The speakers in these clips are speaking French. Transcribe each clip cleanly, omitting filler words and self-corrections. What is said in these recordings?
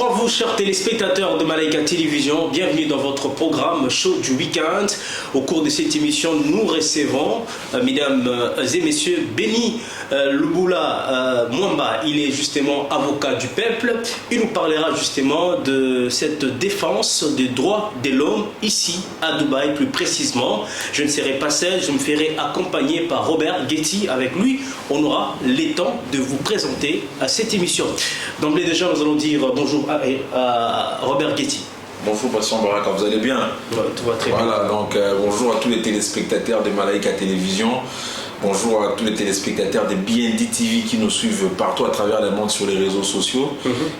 Bonjour à vous, chers téléspectateurs de Malaika Télévision. Bienvenue dans votre programme Show du Week-end. Au cours de cette émission, nous recevons, mesdames et messieurs, Béni Luboula Mwamba. Il est justement avocat du peuple. Il nous parlera justement de cette défense des droits de l'homme ici à Dubaï, plus précisément. Je ne serai pas seul, je me ferai accompagner par Robert Getty. Avec lui, on aura le temps de vous présenter à cette émission. D'emblée déjà, nous allons dire bonjour à Robert Getty. Bonjour Patient Baraka, vous allez bien? Tout va très bien. Voilà, donc bonjour à tous les téléspectateurs de Malaika Télévision. Bonjour à tous les téléspectateurs de BND TV qui nous suivent partout à travers le monde sur les réseaux sociaux.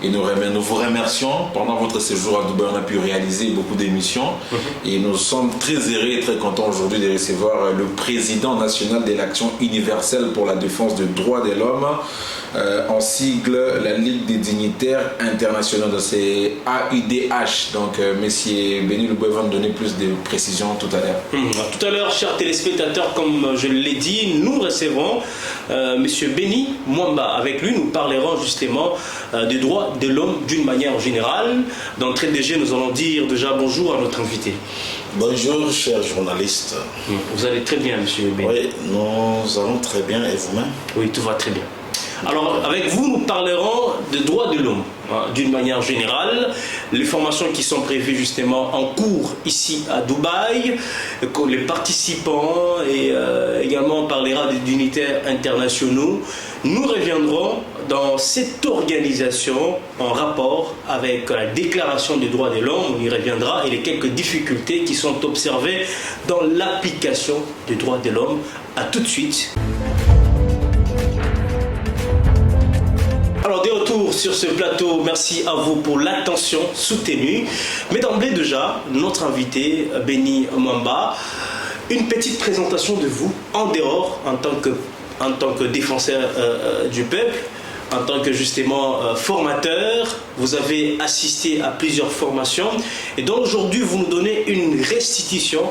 Et nous vous remercions. Pendant votre séjour à Dubaï, on a pu réaliser beaucoup d'émissions. Et nous sommes très heureux et très contents aujourd'hui de recevoir le président national de l'Action universelle pour la défense des droits de l'homme, en sigle la Ligue des dignitaires internationaux. C'est AUDH. Donc, monsieur Béni Luboula va nous donner plus de précisions tout à l'heure. Tout à l'heure, chers téléspectateurs, comme je l'ai dit, nous recevrons monsieur Béni Mwamba. Avec lui, nous parlerons justement des droits de l'homme d'une manière générale. D'entrée de jeu, nous allons dire déjà bonjour à notre invité. Bonjour, chers journalistes. Vous allez très bien, monsieur Béni? Oui, nous allons très bien. Et vous-même? Oui, tout va très bien. Alors, avec vous, nous parlerons des droits de l'homme, d'une manière générale, les formations qui sont prévues justement en cours ici à Dubaï, les participants, et également on parlera des dignitaires internationaux. Nous reviendrons dans cette organisation en rapport avec la déclaration des droits de l'homme, on y reviendra, et les quelques difficultés qui sont observées dans l'application des droits de l'homme. À tout de suite. Alors, de retour sur ce plateau, merci à vous pour l'attention soutenue. Mais d'emblée déjà, notre invité, Béni Mwamba, une petite présentation de vous en dehors, en tant que défenseur du peuple, en tant que justement formateur. Vous avez assisté à plusieurs formations et donc aujourd'hui, vous nous donnez une restitution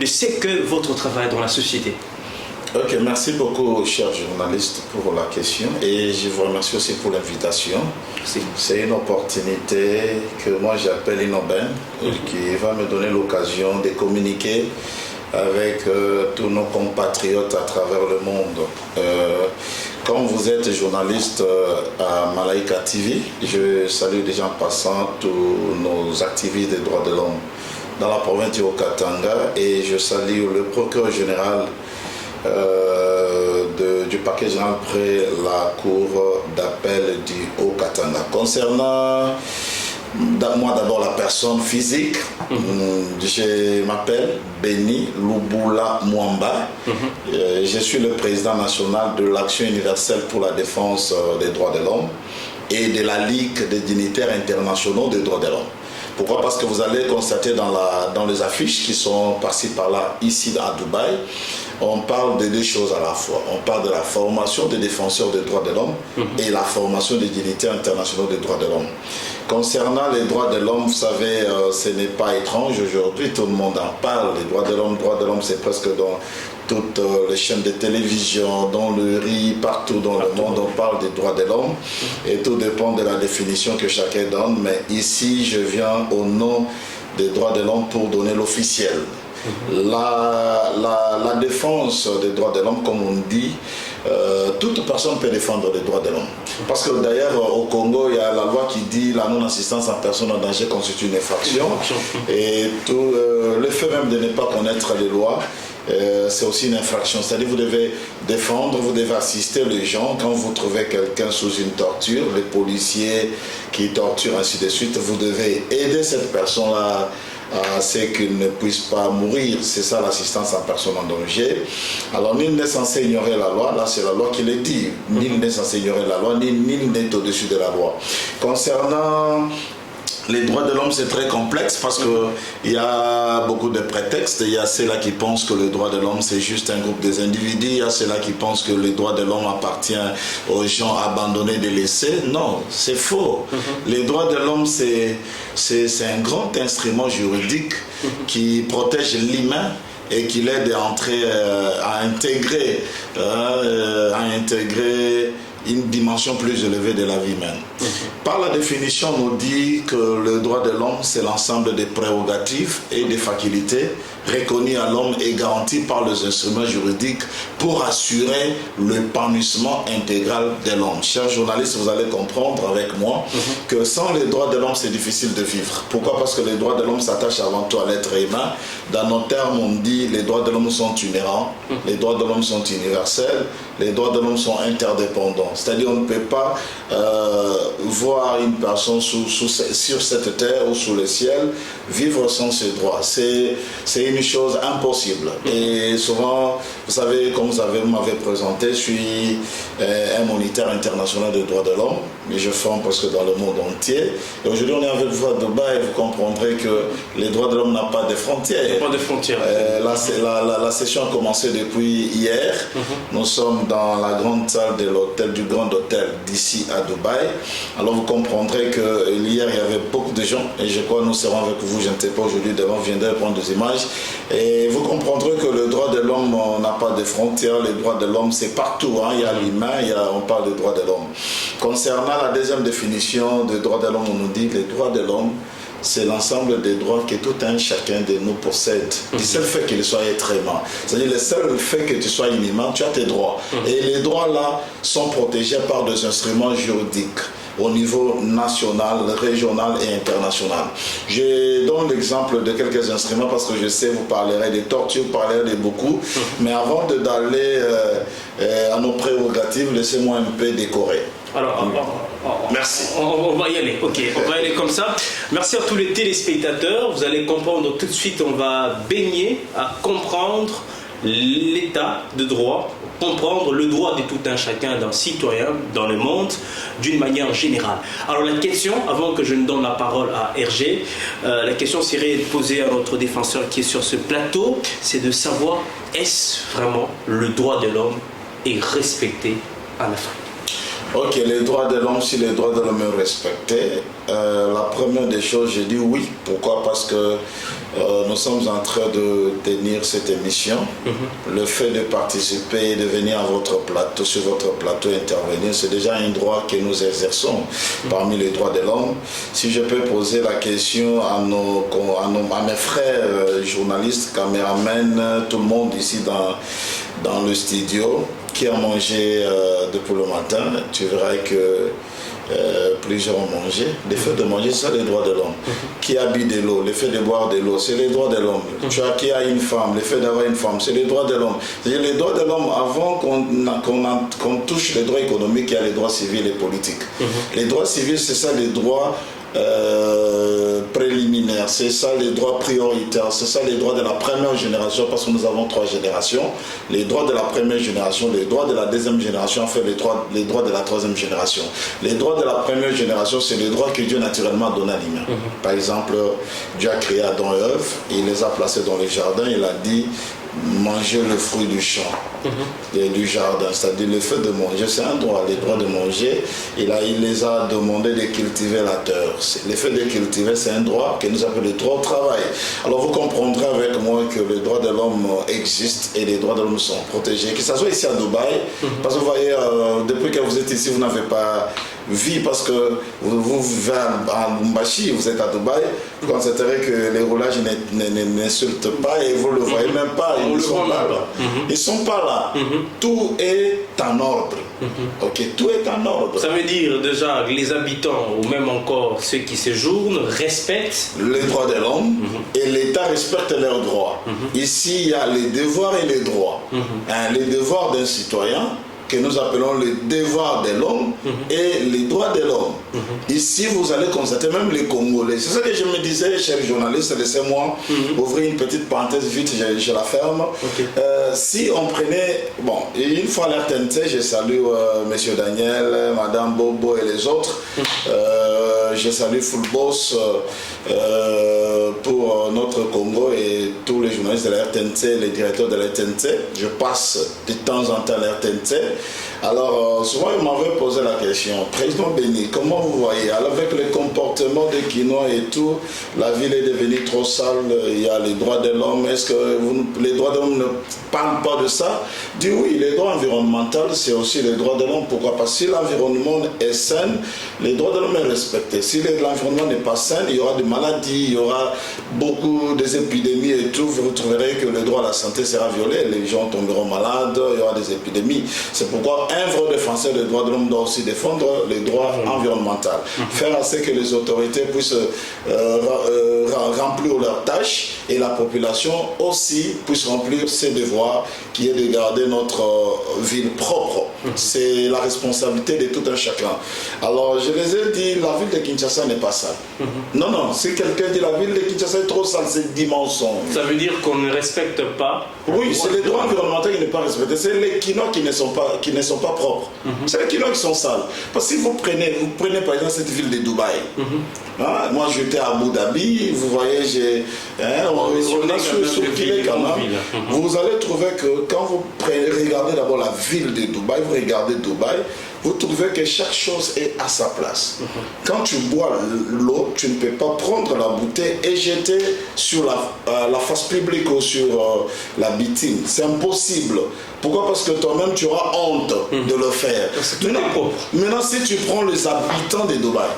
de ce que votre travail dans la société. Ok, merci beaucoup, chers journalistes, pour la question et je vous remercie aussi pour l'invitation. C'est une opportunité que moi j'appelle une aubaine qui va me donner l'occasion de communiquer avec tous nos compatriotes à travers le monde. Comme vous êtes journaliste à Malaika TV, je salue déjà en passant tous nos activistes des droits de l'homme dans la province du Haut-Katanga et je salue le procureur général du parquet général près la cour d'appel du Haut-Katanga. Concernant moi d'abord la personne physique, je m'appelle Béni Luboula Mwamba. Je suis le président national de l'Action universelle pour la défense des droits de l'homme et de la Ligue des dignitaires internationaux des droits de l'homme. Pourquoi? Parce que vous allez constater dans les affiches qui sont par-ci par-là, ici à Dubaï, on parle de deux choses à la fois. On parle de la formation des défenseurs des droits de l'homme et la formation des dignitaires internationaux des droits de l'homme. Concernant les droits de l'homme, vous savez, ce n'est pas étrange aujourd'hui, tout le monde en parle. Les droits de l'homme, c'est presque dans toutes les chaînes de télévision, dans le riz, partout dans le monde, on parle des droits de l'homme. Et tout dépend de la définition que chacun donne. Mais ici, je viens au nom des droits de l'homme pour donner l'officiel. La défense des droits de l'homme, comme on dit, toute personne peut défendre les droits de l'homme. Parce que d'ailleurs, au Congo, il y a la loi qui dit la non-assistance en personne en danger constitue une infraction. Et tout, le fait même de ne pas connaître les lois, c'est aussi une infraction. C'est-à-dire vous devez défendre, vous devez assister les gens. Quand vous trouvez quelqu'un sous une torture, les policiers qui torturent, ainsi de suite, vous devez aider cette personne-là à ce qu'il ne puisse pas mourir. C'est ça l'assistance en personne en danger. Alors nul n'est censé ignorer la loi, là c'est la loi qui le dit. Nul n'est censé ignorer la loi, nul n'est au-dessus de la loi. Concernant les droits de l'homme, c'est très complexe parce qu'il y a beaucoup de prétextes. Il y a ceux-là qui pensent que le droit de l'homme, c'est juste un groupe des individus. Il y a ceux-là qui pensent que le droit de l'homme appartient aux gens abandonnés, délaissés. Non, c'est faux. Les droits de l'homme, c'est un grand instrument juridique qui protège l'humain et qui l'aide à entrer, à intégrer une dimension plus élevée de la vie humaine. Par la définition, on nous dit que le droit de l'homme, c'est l'ensemble des prérogatives et des facultés reconnues à l'homme et garanties par les instruments juridiques pour assurer l'épanouissement intégral de l'homme. Chers journalistes, vous allez comprendre avec moi que sans les droits de l'homme, c'est difficile de vivre. Pourquoi? Parce que les droits de l'homme s'attachent avant tout à l'être humain. Dans nos termes, on dit les droits de l'homme sont inhérents, les droits de l'homme sont universels, les droits de l'homme sont interdépendants. C'est-à-dire on ne peut pas voir une personne sur cette terre ou sous le ciel vivre sans ses droits. C'est une chose impossible. Et souvent, vous savez, comme vous m'avez présenté, je suis un moniteur international des droits de l'homme, mais je forme presque dans le monde entier. Et aujourd'hui, on est avec vous à Dubaï et vous comprendrez que les droits de l'homme n'ont pas de frontières. Il n'y a pas de frontières. La session a commencé depuis hier. Nous sommes dans la grande salle de l'hôtel, du Grand Hôtel d'ici à Dubaï. Alors vous comprendrez que hier, il y avait beaucoup de gens et je crois que nous serons avec vous, je ne sais pas aujourd'hui, demain, vous viendrez prendre des images. Et vous comprendrez que le droit de l'homme n'a pas de frontières. Les droits de l'homme, c'est partout. Il y a l'humain, on parle des droits de l'homme. Concernant la deuxième définition des droits de l'homme, on nous dit que les droits de l'homme, c'est l'ensemble des droits que tout un chacun de nous possède. Du seul fait qu'il soit être humain. C'est-à-dire le seul fait que tu sois inhumain, tu as tes droits. Et les droits-là sont protégés par des instruments juridiques au niveau national, régional et international. Je donne l'exemple de quelques instruments parce que je sais vous parlerez des tortures, vous parlerez de beaucoup. Mais avant d'aller à nos prérogatives, laissez-moi un peu décorer. Alors, merci. On va y aller, ok, on va y aller comme ça. Merci à tous les téléspectateurs. Vous allez comprendre tout de suite, on va baigner à comprendre l'état de droit, comprendre le droit de tout un chacun d'un citoyen dans le monde d'une manière générale. Alors la question, avant que je ne donne la parole à Hergé, la question serait posée à notre défenseur qui est sur ce plateau, c'est de savoir est-ce vraiment le droit de l'homme est respecté en Afrique? Ok, les droits de l'homme, si les droits de l'homme sont respectés, la première des choses, je dis oui. Pourquoi? Parce que nous sommes en train de tenir cette émission. Le fait de participer et de venir à votre plateau, sur votre plateau intervenir, c'est déjà un droit que nous exerçons parmi les droits de l'homme. Si je peux poser la question à mes frères journalistes, caméramens, tout le monde ici dans le studio, qui a mangé depuis le matin, tu verras que plusieurs ont mangé. Le fait de manger, c'est les droits de l'homme. Qui a bu de l'eau, le fait de boire de l'eau, c'est les droits de l'homme. Tu as qui a une femme, le fait d'avoir une femme, c'est les droits de l'homme. C'est-à-dire les droits de l'homme, avant qu'on touche les droits économiques, il y a les droits civils et politiques. Les droits civils, c'est ça les droits préliminaires, c'est ça les droits prioritaires, c'est ça les droits de la première génération, parce que nous avons 3 générations. Les droits de la première génération, les droits de la deuxième génération, enfin les droits de la troisième génération. Les droits de la première génération, c'est les droits que Dieu naturellement a donnés à l'humain. Par exemple, Dieu a créé Adam et Ève, il les a placés dans les jardins, il a dit manger le fruit du champ, du jardin, c'est-à-dire le fait de manger, c'est un droit, le droit de manger. Il les a demandé de cultiver la terre. Le fait de cultiver, c'est un droit que nous appelons le droit au travail. Alors vous comprendrez avec moi que les droits de l'homme existent et les droits de l'homme sont protégés, que ce soit ici à Dubaï, parce que vous voyez, depuis que vous êtes ici, vous n'avez pas vu, parce que vous vivez à Lumbashi, vous êtes à Dubaï, vous constaterez que les roulages n'insultent pas et vous ne le voyez même pas. Ils ne sont pas là. Ils ne sont pas là. Tout est en ordre. Ok, tout est en ordre. Ça veut dire déjà que les habitants, ou même encore ceux qui séjournent, respectent les droits de l'homme et l'État respecte leurs droits. Ici, il y a les devoirs et les droits. Les devoirs d'un citoyen, que nous appelons les devoirs de l'homme et les droits de l'homme. Ici, vous allez constater, même les Congolais. C'est ça que je me disais, chers journalistes, laissez-moi ouvrir une petite parenthèse vite, je la ferme. Si on prenait, bon, une fois la TNT, je salue M. Daniel, Mme Bobo et les autres. Je salue Full Boss pour notre Congo et tous les journalistes de la RTNC, les directeurs de la RTNC. Je passe de temps en temps à la RTNC. Alors, souvent, il m'avait posé la question, Président Béni, comment vous voyez, alors, avec le comportement des Kinois et tout, la ville est devenue trop sale, il y a les droits de l'homme, est-ce que les droits de l'homme ne parlent pas de ça? Dit oui, les droits environnementaux, c'est aussi les droits de l'homme. Pourquoi? Parce que si l'environnement est sain, les droits de l'homme sont respectés. Si l'environnement n'est pas sain, il y aura des maladies, il y aura beaucoup des épidémies et tout. Vous trouverez que le droit à la santé sera violé, les gens tomberont malades, il y aura des épidémies. C'est pourquoi un vrai défenseur des droits de l'homme doit aussi défendre les droits environnementaux. Faire en sorte que les autorités puissent remplir leurs tâches et la population aussi puisse remplir ses devoirs, qui est de garder notre ville propre. C'est la responsabilité de tout un chacun. Alors, je les ai dit, la ville de Kinshasa n'est pas sale. Non, non, si quelqu'un dit la ville de Kinshasa est trop sale, c'est 10 mensonges. Ça veut dire qu'on ne respecte pas. Oui, c'est les droits environnementaux qui ne sont pas respectés. C'est les Kinois qui ne sont pas propres. C'est les Kinois qui sont sales. Parce que si vous prenez par exemple cette ville de Dubaï. Hein, moi j'étais à Abu Dhabi, vous voyez, on a circulé quand même. Vous allez trouver que quand vous regardez d'abord la ville de Dubaï, vous regardez Dubaï, vous trouvez que chaque chose est à sa place. Quand tu bois l'eau, tu ne peux pas prendre la bouteille et jeter sur la face publique ou sur la bitume. C'est impossible. Pourquoi? Parce que toi-même, tu auras honte de le faire. Maintenant, si tu prends les habitants de Dubaï,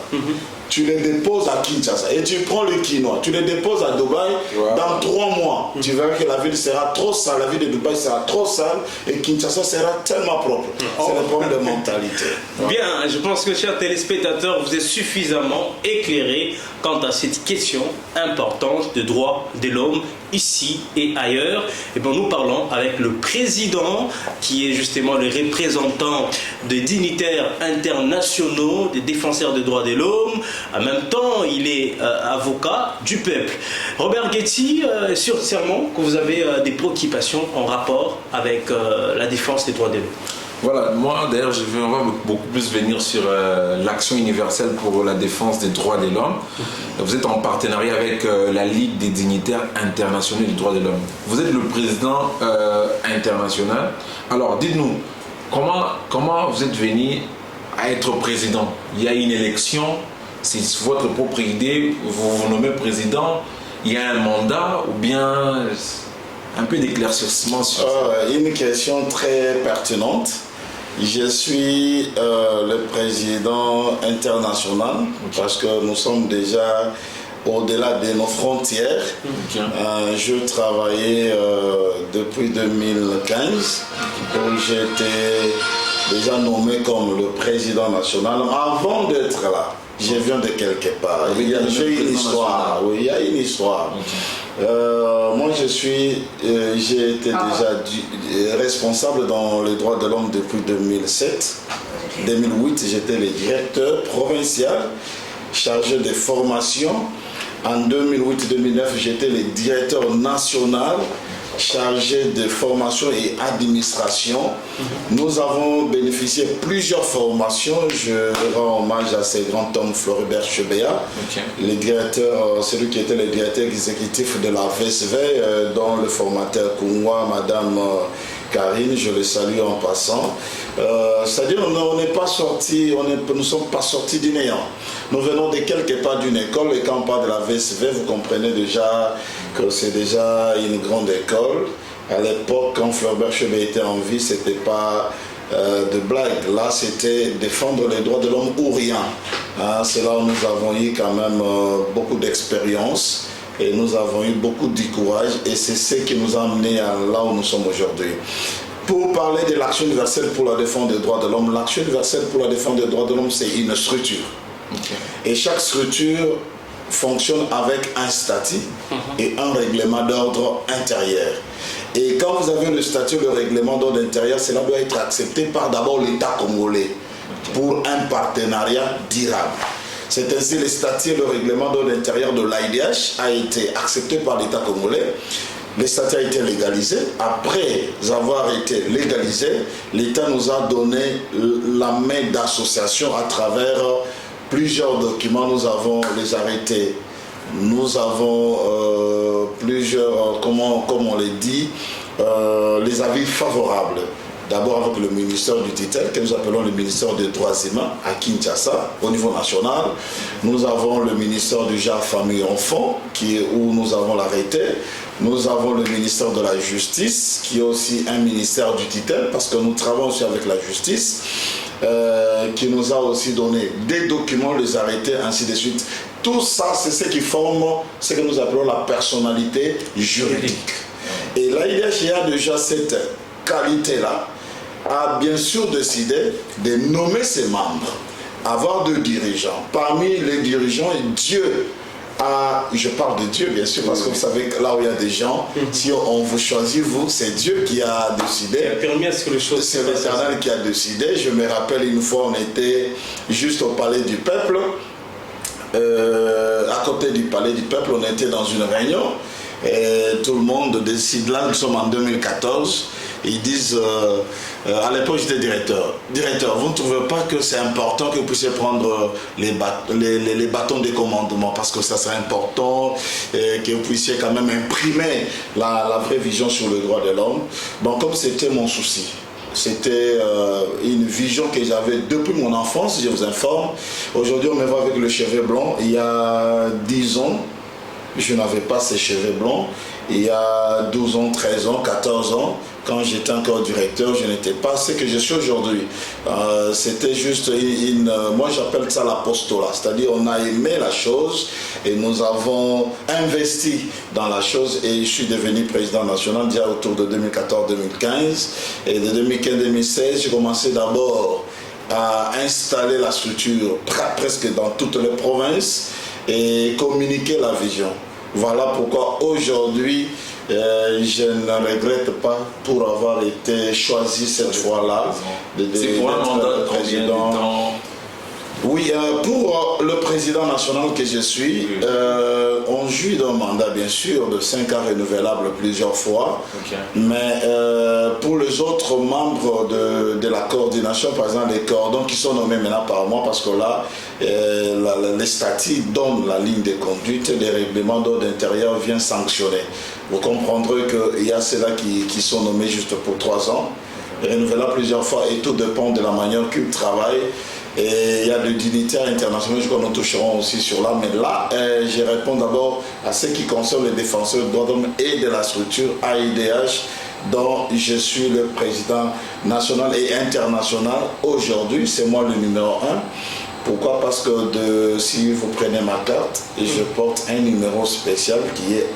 tu les déposes à Kinshasa et tu prends les Kinois, tu les déposes à Dubaï, dans 3 mois, tu verras que la ville sera trop sale, la ville de Dubaï sera trop sale et Kinshasa sera tellement propre. C'est le problème de mentalité. Bien, je pense que, chers téléspectateurs, vous êtes suffisamment éclairés quant à cette question importante de droits de l'homme ici et ailleurs. Et bien, nous parlons avec le président qui est justement le représentant des dignitaires internationaux, des défenseurs des droits de l'homme. En même temps, il est avocat du peuple. Robert Guetti, sûrement que vous avez des préoccupations en rapport avec la défense des droits de l'homme. Voilà, moi d'ailleurs on va beaucoup plus venir sur l'action universelle pour la défense des droits de l'homme. Vous êtes en partenariat avec la Ligue des dignitaires internationaux des droits de l'homme. Vous êtes le président international. Alors dites-nous, comment vous êtes venu à être président? Il y a une élection, c'est votre propre idée, vous vous nommez président, il y a un mandat ou bien un peu d'éclaircissement sur ça? Une question très pertinente. Je suis le président international parce que nous sommes déjà au-delà de nos frontières. Je travaillais depuis 2015 où j'étais déjà nommé comme le président national. Avant d'être là, je viens de quelque part. J'ai une histoire. Oui, il y a une histoire. Moi, j'ai été déjà responsable dans les droits de l'homme depuis 2007. 2008, j'étais le directeur provincial chargé des formations. En 2008-2009, j'étais le directeur national chargé de formation et administration. Nous avons bénéficié de plusieurs formations. Je rends hommage à ce grand homme Floribert Chebeya, le directeur, celui qui était le directeur exécutif de la VSV, dont le formateur Kungwa, Madame Karine, je le salue en passant. C'est-à-dire on n'est pas sorti, nous ne sommes pas sortis du néant. Nous venons de quelque part d'une école et quand on parle de la VSV, vous comprenez déjà que c'est déjà une grande école. À l'époque, quand Floribert Chebeya était en vie, ce n'était pas de blague. Là, c'était défendre les droits de l'homme ou rien. Hein, c'est là où nous avons eu quand même beaucoup d'expérience et nous avons eu beaucoup de courage et c'est ce qui nous a amenés à là où nous sommes aujourd'hui. Pour parler de l'action universelle pour la défense des droits de l'homme, l'action universelle pour la défense des droits de l'homme, c'est une structure. Et chaque structure fonctionne avec un statut et un règlement d'ordre intérieur. Et quand vous avez le statut, le règlement d'ordre intérieur, cela doit être accepté par d'abord l'État congolais pour un partenariat durable. C'est ainsi le statut et le règlement d'ordre intérieur de l'AIDH a été accepté par l'État congolais. Le statut a été légalisé. Après avoir été légalisé, l'État nous a donné la main d'association à travers plusieurs documents. Nous avons les arrêtés, nous avons plusieurs, comme on les dit, les avis favorables d'abord avec le ministère du tutelle, que nous appelons le ministère des droits humains à Kinshasa, au niveau national. Nous avons le ministère du genre, famille et enfants, où nous avons l'arrêté. Nous avons le ministère de la justice, qui est aussi un ministère du tutelle, parce que nous travaillons aussi avec la justice, qui nous a aussi donné des documents, les arrêtés, ainsi de suite. Tout ça, c'est ce qui forme ce que nous appelons la personnalité juridique. Et l'AIDH a déjà cette qualité-là, a bien sûr décidé de nommer ses membres, avoir deux dirigeants. Parmi les dirigeants, Dieu a, je parle de Dieu bien sûr, parce que vous savez que là où il y a des gens, si on vous choisit, vous, c'est Dieu qui a décidé. Il a permis à ce que les choses c'est l'Éternel qui a décidé. Je me rappelle une fois, on était juste au palais du peuple, à côté du palais du peuple, on était dans une réunion. Et tout le monde décide, là nous sommes en 2014, ils disent, à l'époque j'étais directeur, vous ne trouvez pas que c'est important que vous puissiez prendre les bâtons de commandement, parce que ça serait important, que vous puissiez quand même imprimer la vraie vision sur le droit de l'homme. Bon, comme c'était mon souci, c'était une vision que j'avais depuis mon enfance, je vous informe. Aujourd'hui on me voit avec le cheveu blanc. Il y a 10 ans, je n'avais pas ces cheveux blancs. Il y a 12 ans, 13 ans, 14 ans, quand j'étais encore directeur, je n'étais pas ce que je suis aujourd'hui. C'était juste moi j'appelle ça l'apostolat, c'est-à-dire on a aimé la chose et nous avons investi dans la chose, et je suis devenu président national déjà autour de 2014-2015, et de 2015-2016, j'ai commencé d'abord à installer la structure presque dans toutes les provinces et communiquer la vision. Voilà pourquoi aujourd'hui, je ne regrette pas pour avoir été choisi cette fois-là. C'est pour un mandat de combien de temps? Oui, pour le président national que je suis, on jouit d'un mandat bien sûr de 5 ans renouvelable plusieurs fois. Okay. Mais pour les autres membres de la coordination, par exemple les cordons qui sont nommés maintenant par moi, parce que là, les statuts donnent la ligne de conduite, les règlements d'ordre intérieur viennent sanctionner. Vous comprendrez qu'il y a ceux-là qui sont nommés juste pour 3 ans, renouvelables plusieurs fois, et tout dépend de la manière qu'ils travaillent. Et il y a des dignitaires internationaux que nous toucherons aussi sur là. Mais là, je réponds d'abord à ce qui concerne les défenseurs des droits de l'homme et de la structure AIDH, dont je suis le président national et international. Aujourd'hui, c'est moi le numéro 1. Pourquoi? Parce que si vous prenez ma carte, je porte un numéro spécial qui est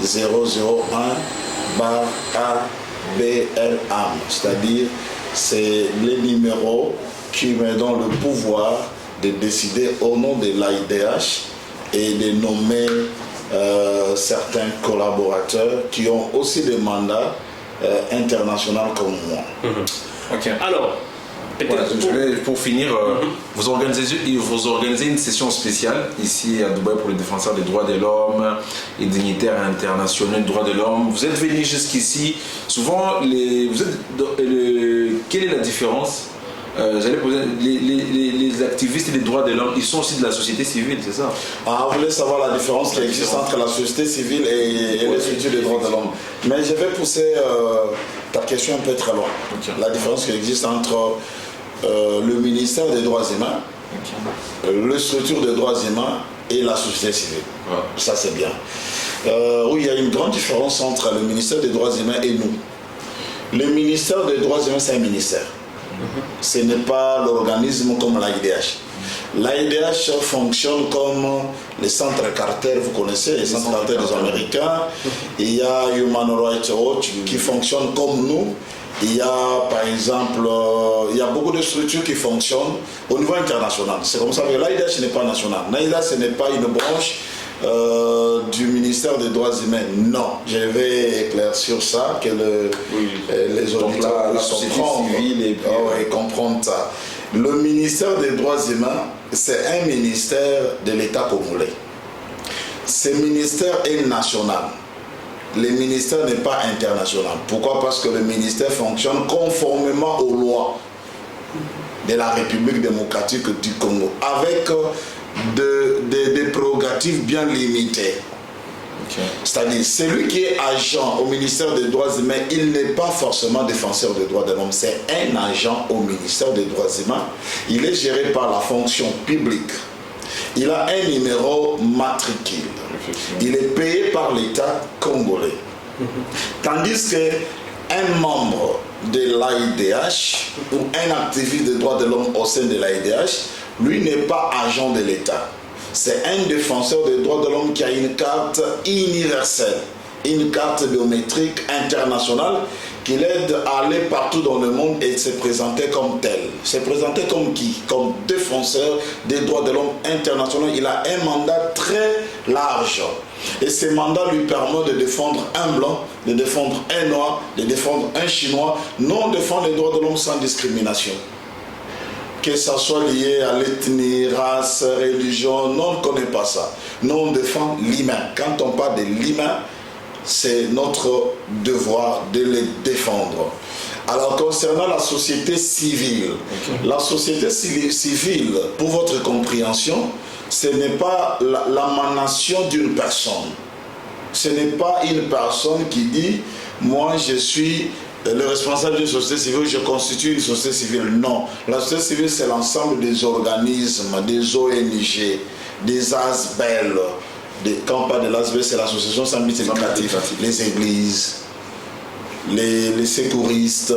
A001/ABLAM. C'est-à-dire, c'est les numéros qui me donne le pouvoir de décider au nom de l'AIDH et de nommer certains collaborateurs qui ont aussi des mandats internationaux comme moi. Ok. Alors, pour finir, vous organisez une session spéciale ici à Dubaï pour les défenseurs des droits de l'homme et dignitaires internationaux des droits de l'homme. Vous êtes venus jusqu'ici. Souvent, quelle est la différence? J'allais poser les activistes des droits de l'homme, ils sont aussi de la société civile, c'est ça? Ah, vous voulez savoir la différence qui existe entre la société civile et les structures des droits de l'homme. Mais je vais pousser ta question un peu très loin. Okay. La différence qui existe entre le ministère des droits humains, les structures des droits humains et la société civile. Ouais. Ça c'est bien. Oui, il y a une grande différence entre le ministère des droits humains et nous. Le ministère des droits humains, c'est un ministère. Ce n'est pas l'organisme comme l'AIDH. L'AIDH fonctionne comme les centres Carter, vous connaissez, les centres Carter des Américains. Il y a Human Rights Watch qui fonctionne comme nous. Il y a par exemple, il y a beaucoup de structures qui fonctionnent au niveau international. C'est comme ça que l'AIDH n'est pas national. L'AIDH, ce n'est pas une branche du ministère des droits humains. Non, je vais éclaircir ça, que les auditeurs comprennent ça. Le ministère des droits humains, c'est un ministère de l'État congolais. Ce ministère est national. Le ministère n'est pas international. Pourquoi? Parce que le ministère fonctionne conformément aux lois de la République démocratique du Congo, avec des prérogatives bien limitées. C'est-à-dire, celui qui est agent au ministère des droits humains, il n'est pas forcément défenseur des droits de l'homme, c'est un agent au ministère des droits humains. Il est géré par la fonction publique. Il a un numéro matricule. Il est payé par l'État congolais. Tandis qu'un membre de l'AIDH ou un activiste des droits de l'homme au sein de l'AIDH, lui n'est pas agent de l'État. C'est un défenseur des droits de l'homme qui a une carte universelle, une carte biométrique internationale qui l'aide à aller partout dans le monde et se présenter comme tel. Se présenter comme qui? Comme défenseur des droits de l'homme international. Il a un mandat très large. Et ce mandat lui permet de défendre un blanc, de défendre un noir, de défendre un chinois, non défendre les droits de l'homme sans discrimination. Que ça soit lié à l'ethnie, race, religion, non, on ne connaît pas ça. Nous, on défend l'humain. Quand on parle de l'humain, c'est notre devoir de les défendre. Alors, concernant la société civile, la société civile, pour votre compréhension, ce n'est pas l'amanation d'une personne. Ce n'est pas une personne qui dit « moi, je suis le responsable d'une société civile, je constitue une société civile ». Non, la société civile, c'est l'ensemble des organismes, des ONG, des ASBEL. Quand on parle de l'ASBEL, c'est l'association sans but lucratif, les églises, les secouristes,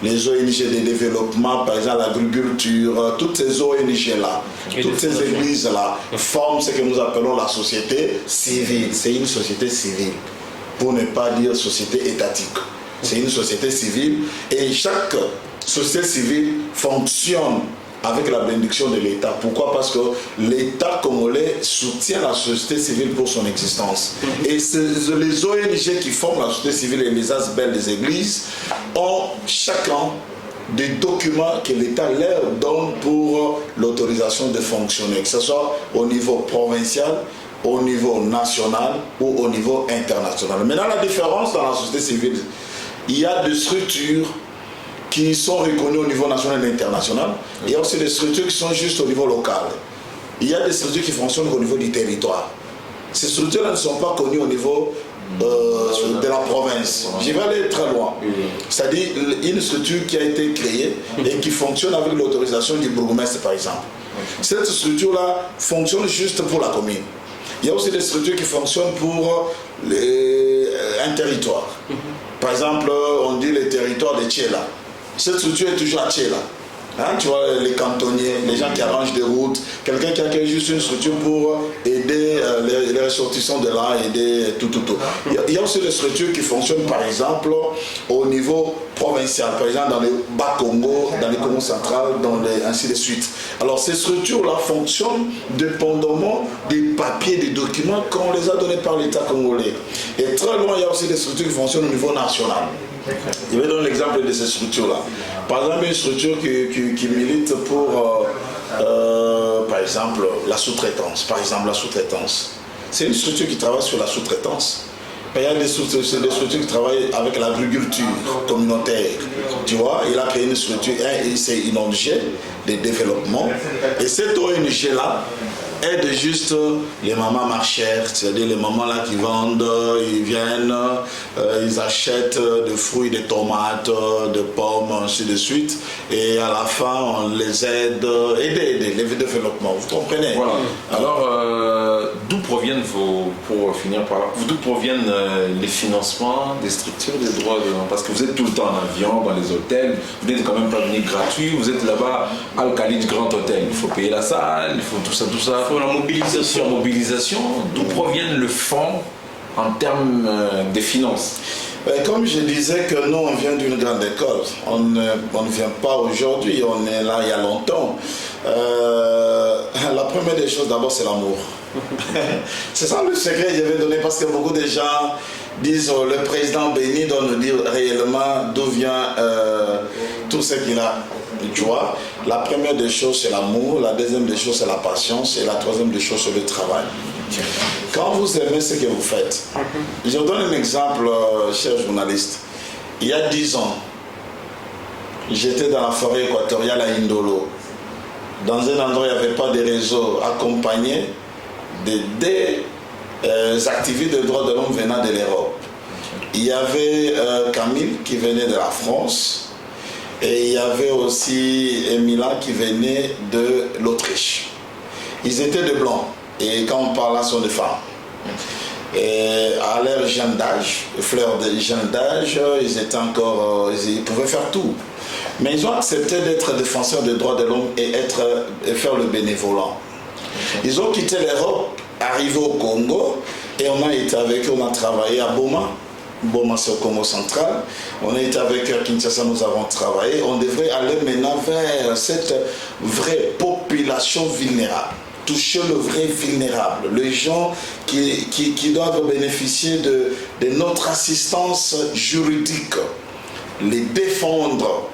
les ONG de développement, par exemple l'agriculture, toutes ces ONG-là, toutes ces églises-là forment ce que nous appelons la société civile. C'est une société civile, pour ne pas dire société étatique. C'est une société civile et chaque société civile fonctionne avec la bénédiction de l'État. Pourquoi? Parce que l'État congolais soutient la société civile pour son existence. Et les ONG qui forment la société civile et les ASBEL des églises ont chacun des documents que l'État leur donne pour l'autorisation de fonctionner, que ce soit au niveau provincial, au niveau national ou au niveau international. Maintenant, la différence dans la société civile, il y a des structures qui sont reconnues au niveau national et international. Il y a aussi des structures qui sont juste au niveau local. Il y a des structures qui fonctionnent au niveau du territoire. Ces structures-là ne sont pas connues au niveau de la province. Je vais aller très loin. C'est-à-dire une structure qui a été créée et qui fonctionne avec l'autorisation du bourgmestre, par exemple. Cette structure-là fonctionne juste pour la commune. Il y a aussi des structures qui fonctionnent pour un territoire. Par exemple, on dit le territoire de Tchéla. Cette structure est toujours à Tchéla. Hein, tu vois, les cantonniers, les gens qui arrangent des routes, quelqu'un qui a créé juste une structure pour aider les ressortissants de là, aider tout. Il y a aussi des structures qui fonctionnent, par exemple, au niveau provincial, par exemple dans les Bas-Congo, dans les Congo central, ainsi de suite. Alors ces structures-là fonctionnent dépendamment des papiers, des documents qu'on les a donnés par l'État congolais. Et très loin, il y a aussi des structures qui fonctionnent au niveau national. Je vais donner l'exemple de ces structures-là. Par exemple, une structure qui milite pour, par exemple, la sous-traitance. Par exemple, la sous-traitance. C'est une structure qui travaille sur la sous-traitance. Il y a des structures qui travaillent avec l'agriculture communautaire. Tu vois, il a créé une structure, c'est une ONG de développement. Et cette ONG-là aide juste les mamans marchères, c'est-à-dire les mamans là qui vendent, ils viennent, ils achètent des fruits, des tomates, des pommes, ainsi de suite. Et à la fin, on les aide, aider les développements. Vous comprenez? Voilà. Alors, d'où proviennent pour finir par là, d'où proviennent les financements des structures des droits de l'homme? Parce que vous êtes tout le temps en avion, dans les hôtels, vous n'êtes quand même pas venu gratuit, vous êtes là-bas à Al-Khalid Grand Hôtel, il faut payer la salle, il faut tout ça. Il faut la mobilisation. D'où proviennent le fonds en termes de finances? Comme je disais que nous, on vient d'une grande école. On ne vient pas aujourd'hui, on est là il y a longtemps. La première des choses, d'abord, c'est l'amour. C'est ça le secret que je vais donner, parce que beaucoup de gens disent le président Béni doit nous dire réellement d'où vient tout ce qu'il a. Tu vois, la première des choses, c'est l'amour, la deuxième des choses, c'est la patience, et la troisième des choses, c'est le travail. Quand vous aimez ce que vous faites, je vous donne un exemple, cher journaliste. Il y a 10 ans, j'étais dans la forêt équatoriale à Indolo. Dans un endroit où il n'y avait pas de réseau, accompagné de 2 activistes des droits de l'homme venant de l'Europe. Il y avait Camille qui venait de la France et il y avait aussi Emilia qui venait de l'Autriche. Ils étaient de blancs et quand on parle là, ce sont des femmes. Et à leur jeune d'âge, fleur de jeune d'âge, ils étaient encore, ils pouvaient faire tout. Mais ils ont accepté d'être défenseurs des droits de l'homme et faire le bénévolat. Ils ont quitté l'Europe, arrivé au Congo, et on a été avec eux, on a travaillé à Boma. Boma, c'est au Congo central. On a été avec eux à Kinshasa, nous avons travaillé. On devrait aller maintenant vers cette vraie population vulnérable. Toucher le vrai vulnérable, les gens qui doivent bénéficier de notre assistance juridique, les défendre.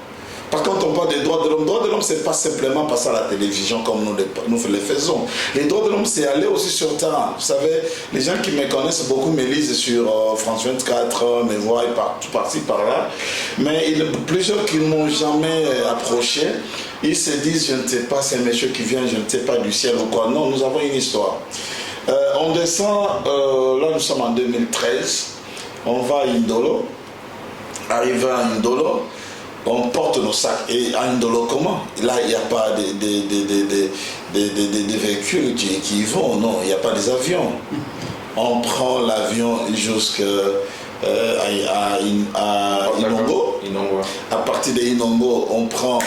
Par contre, on parle des droits de l'homme. Les droits de l'homme, ce n'est pas simplement passer à la télévision comme nous le faisons. Les droits de l'homme, c'est aller aussi sur terrain. Vous savez, les gens qui me connaissent beaucoup me lisent sur France 24, me voient partout, par-ci, par-là. Mais plusieurs qui ne m'ont jamais approché, ils se disent, je ne sais pas, c'est un monsieur qui vient, je ne sais pas, du ciel ou quoi. Non, nous avons une histoire. On descend, là nous sommes en 2013, on va à Indolo. Arrivé à Indolo, on porte nos sacs. Et à Indolo, comment? Là, il n'y a pas des véhicules qui y vont, non, il n'y a pas des avions. On prend l'avion jusqu'à Inongo. À partir de Inongo, on prend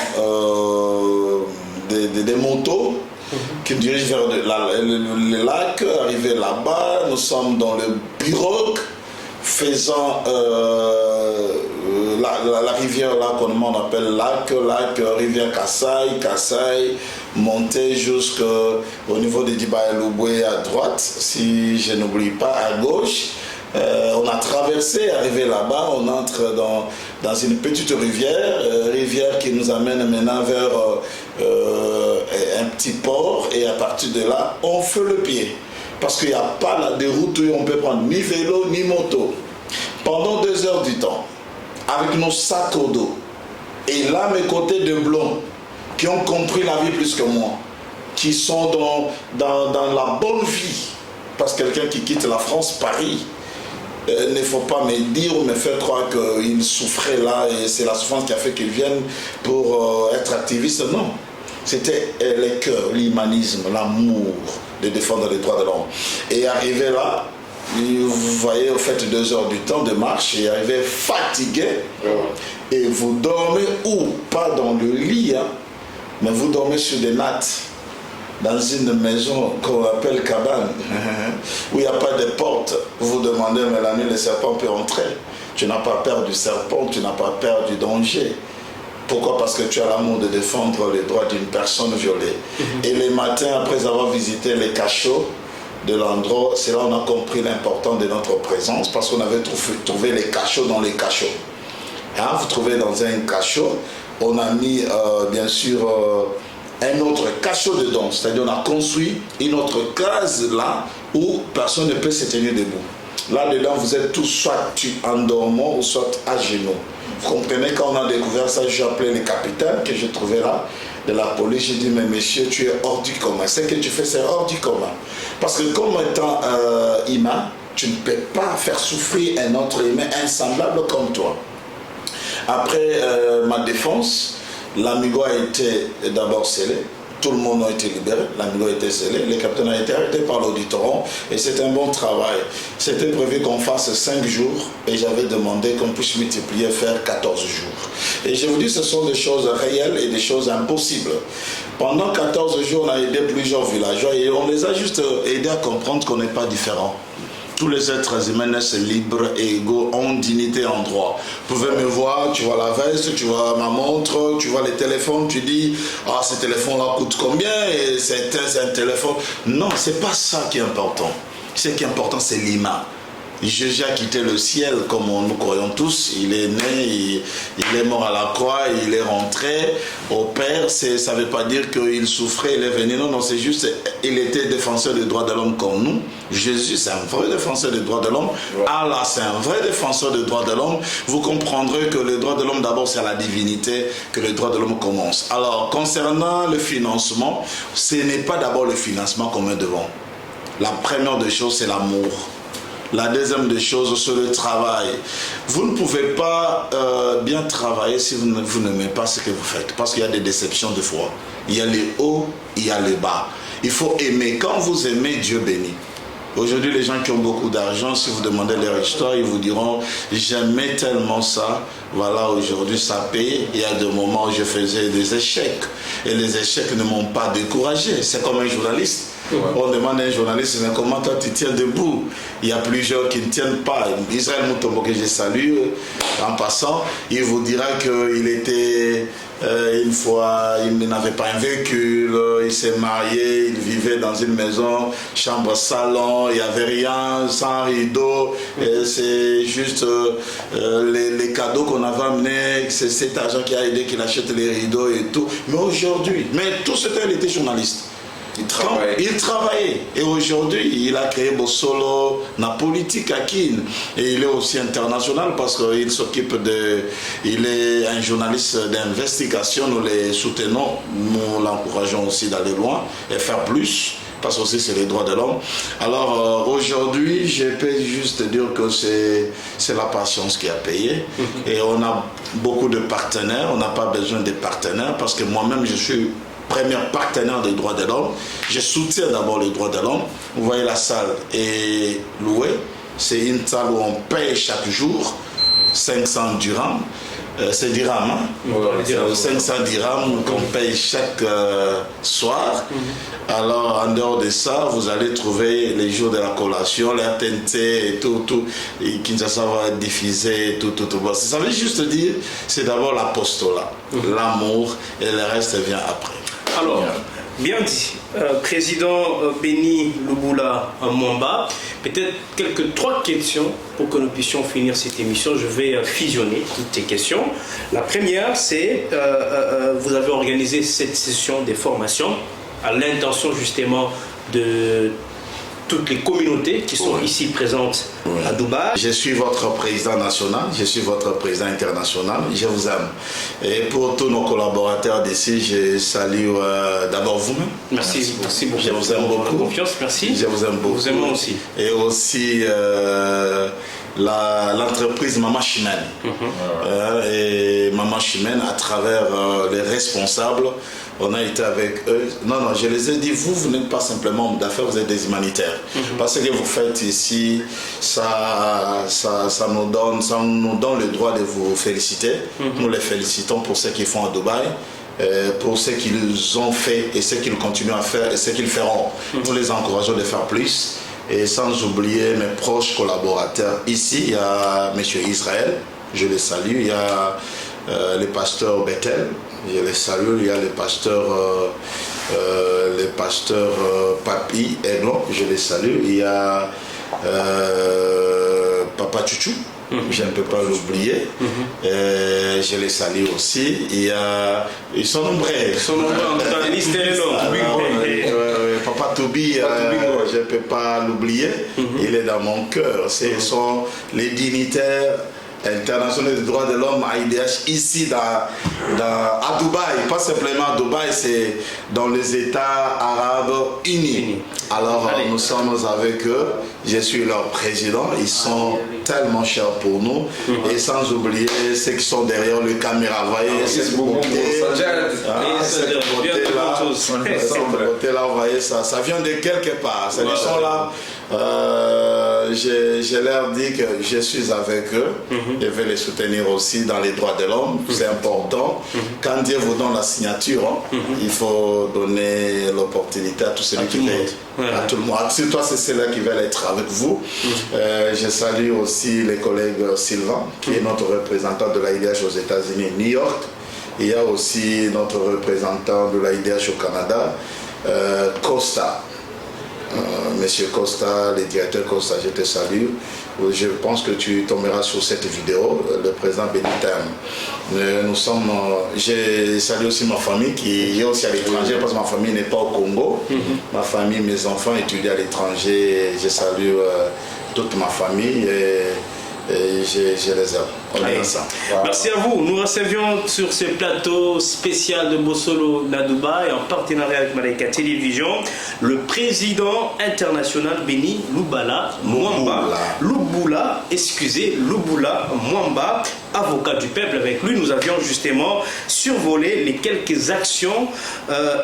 des motos qui dirigent vers le lac. Arrivé là-bas, nous sommes dans le pirogue faisant la rivière là qu'on appelle lac, rivière Kassai, monter jusqu'au niveau de Dibaïlouboué à droite, si je n'oublie pas, à gauche. On a traversé, arrivé là-bas, on entre dans une petite rivière qui nous amène maintenant vers un petit port, et à partir de là, on fait le pied. Parce qu'il n'y a pas de route où on peut prendre ni vélo ni moto. Pendant 2 heures du temps, avec nos sacs au dos, et là mes côtés de blancs qui ont compris la vie plus que moi, qui sont dans la bonne vie, parce que quelqu'un qui quitte la France, Paris, il ne faut pas me dire ou me faire croire qu'il souffrait là et c'est la souffrance qui a fait qu'il vienne pour être activiste. Non, c'était le cœur, l'humanisme, l'amour de défendre les droits de l'homme. Et arrivé là, vous voyez, vous faites 2 heures du temps de marche et arrivez fatigué, et vous dormez où? Pas dans le lit, hein, mais vous dormez sur des nattes, dans une maison qu'on appelle cabane, où il n'y a pas de porte. Vous vous demandez, mais la nuit, le serpent peut entrer. Tu n'as pas peur du serpent, tu n'as pas peur du danger. Pourquoi? Parce que tu as l'amour de défendre les droits d'une personne violée. Et les matins, après avoir visité les cachots de l'endroit, c'est là qu'on a compris l'importance de notre présence, parce qu'on avait trouvé les cachots dans les cachots. Hein, vous trouvez dans un cachot, on a mis bien sûr un autre cachot dedans, c'est-à-dire on a construit une autre case là où personne ne peut se tenir debout. Là-dedans, vous êtes tous soit en dormant ou soit à genoux. Vous comprenez, quand on a découvert ça, j'ai appelé le capitaine que je trouvais là, de la police. J'ai dit, mais monsieur, tu es hors du commun. Ce que tu fais, c'est hors du commun. Parce que comme étant humain, tu ne peux pas faire souffrir un autre humain insemblable comme toi. Après ma défense, l'amigo a été d'abord scellé. Tout le monde a été libéré, l'amigo a été scellé, le capitaine a été arrêté par l'auditorat et c'est un bon travail. C'était prévu qu'on fasse 5 jours et j'avais demandé qu'on puisse multiplier, faire 14 jours. Et je vous dis, ce sont des choses réelles et des choses impossibles. Pendant 14 jours, on a aidé plusieurs villageois et on les a juste aidés à comprendre qu'on n'est pas différents. Tous les êtres humains naissent libres et égaux, en dignité, en droit. Vous pouvez me voir, tu vois la veste, tu vois ma montre, tu vois les téléphones, tu dis « Ah, ce téléphone-là coûte combien ?» et c'est un téléphone. Non, c'est pas ça qui est important. Ce qui est important, c'est l'humain. Jésus a quitté le ciel, comme nous croyons tous. Il est né, il est mort à la croix, il est rentré au Père. Ça ne veut pas dire qu'il souffrait, il est venu. Non, c'est juste, il était défenseur des droits de l'homme comme nous. Jésus, c'est un vrai défenseur des droits de l'homme. Allah, c'est un vrai défenseur des droits de l'homme. Vous comprendrez que les droits de l'homme, d'abord, c'est à la divinité que les droits de l'homme commencent. Alors, concernant le financement, ce n'est pas d'abord le financement qu'on met devant. La première des choses, c'est l'amour. La deuxième des choses, c'est le travail. Vous ne pouvez pas bien travailler si vous n'aimez pas ce que vous faites. Parce qu'il y a des déceptions des fois. Il y a les hauts, il y a les bas. Il faut aimer. Quand vous aimez, Dieu bénit. Aujourd'hui, les gens qui ont beaucoup d'argent, si vous demandez leur histoire, ils vous diront « j'aimais tellement ça, voilà, aujourd'hui ça paye ». Il y a des moments où je faisais des échecs. Et les échecs ne m'ont pas découragé. C'est comme un journaliste. Ouais. On demande à un journaliste, mais comment toi tu tiens debout? Il y a plusieurs qui ne tiennent pas. Israël Mutombo, que je salue, en passant, il vous dira qu'il était une fois, il n'avait pas un véhicule, il s'est marié, il vivait dans une maison, chambre, salon, il n'y avait rien, sans rideau, c'est juste les cadeaux qu'on avait amenés, c'est cet argent qui a aidé qu'il achète les rideaux et tout. Mais aujourd'hui, mais tout ce temps, il était journaliste. Il travaillait. Et aujourd'hui, il a créé Bossolo, la politique à Kin. Et il est aussi international parce qu'il s'occupe de... Il est un journaliste d'investigation. Nous les soutenons. Nous l'encourageons aussi d'aller loin et faire plus. Parce que aussi c'est les droits de l'homme. Alors aujourd'hui, je peux juste dire que c'est la patience qui a payé. Et on a beaucoup de partenaires. On n'a pas besoin de partenaires parce que moi-même, je suis premier partenaire des droits de l'homme. Je soutiens d'abord les droits de l'homme. Vous voyez, la salle est louée. C'est une salle où on paye chaque jour 500 dirhams. C'est dirhams, hein? Ouais, 500 dirhams qu'on paye chaque soir. Alors, en dehors de ça, vous allez trouver les jours de la collation, la TNT et tout, et Kinshasa va diffuser, tout. Ça veut juste dire, c'est d'abord l'apostolat, l'amour, et le reste vient après. Alors, bien dit, président Béni Luboula Mwamba, peut-être trois questions pour que nous puissions finir cette émission. Je vais fusionner toutes ces questions. La première, c'est, vous avez organisé cette session de formation à l'intention justement de toutes les communautés qui sont ici présentes à Dubaï. Je suis votre président national, je suis votre président international, je vous aime. Et pour tous nos collaborateurs d'ici, je salue d'abord vous-même. Merci beaucoup. Je vous aime beaucoup. Confiance, merci. Je vous aime beaucoup. Vous aimons aussi. Et aussi l'entreprise Maman Chimène. Et Maman Chimène, à travers les responsables, on a été avec eux. Non, je les ai dit, vous n'êtes pas simplement hommes d'affaires, vous êtes des humanitaires. Parce que vous faites ici, ça nous donne le droit de vous féliciter. Nous les félicitons pour ce qu'ils font à Dubaï, pour ce qu'ils ont fait et ce qu'ils continuent à faire et ce qu'ils feront. Nous les encourageons de faire plus. Et sans oublier mes proches collaborateurs. Ici, il y a M. Israël, je le salue. Il y a le pasteur Bethel, je le salue. Il y a le pasteur Papi Aiglon, je le salue. Il y a Papa Chouchou, je ne peux pas l'oublier. Je les salue aussi. Ils sont nombreux. La liste est longue. Papa Toubi, je ne peux pas l'oublier. Il est dans mon cœur. Ce sont les dignitaires internationaux des droits de l'homme à IDH ici à Dubaï. Pas simplement à Dubaï, c'est dans les États arabes unis. Alors nous sommes avec eux. Je suis leur président. Ils sont tellement chers pour nous. Et sans oublier ceux qui sont derrière le caméra. Vous voyez, cette beauté-là, vous voyez, ça vient de quelque part. Ils sont là. Je leur dis que je suis avec eux. Je vais les soutenir aussi dans les droits de l'homme. C'est important. Quand Dieu vous donne la signature, il faut donner l'opportunité à tous ceux qui veulent. À tout le monde. Si toi, c'est ceux-là qui veulent être avec vous. Je salue aussi les collègues Sylvain, qui est notre représentant de l'AIDH aux États-Unis, New York. Il y a aussi notre représentant de l'AIDH au Canada, Costa. Monsieur Costa, le directeur Costa, je te salue. Je pense que tu tomberas sur cette vidéo, le président Benitem. Nous sommes, je salue aussi ma famille qui est aussi à l'étranger parce que ma famille n'est pas au Congo. Ma famille, mes enfants étudient à l'étranger. Je salue toute ma famille et je les aime. On est ensemble. Voilà. Merci à vous. Nous recevions sur ce plateau spécial de Bossolo Nadouba et en partenariat avec Malaika Télévision le président international Béni Lubula Mwamba, avocat du peuple. Avec lui, nous avions justement survolé les quelques actions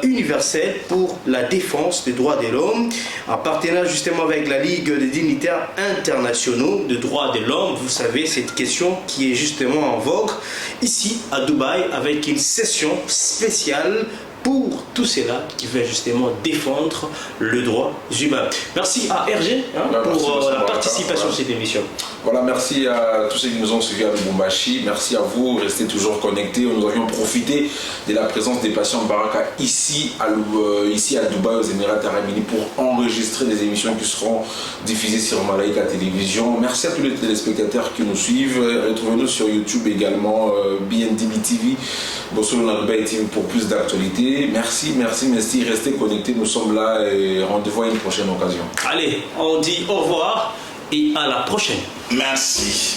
universelles pour la défense des droits de l'homme, en partenariat justement avec la Ligue des dignitaires internationaux de droits de l'homme. Vous savez, cette question qui est justement en vogue ici à Dubaï, avec une session spéciale pour tous ceux-là qui veulent justement défendre le droit humain. Merci à RG pour la participation à cette émission. Voilà, merci à tous ceux qui nous ont suivis à Lubumbashi. Merci à vous, restez toujours connectés. Nous avions profité de la présence des patients Baraka ici à Dubaï, aux Émirats Arabes Unis, pour enregistrer des émissions qui seront diffusées sur Malaika Télévision. Merci à tous les téléspectateurs qui nous suivent. Retrouvez-nous sur YouTube également, BNDB TV, Bossolo Nadouba TV pour plus d'actualités. Merci. Restez connectés. Nous sommes là et rendez-vous à une prochaine occasion. Allez, on dit au revoir et à la prochaine. Merci.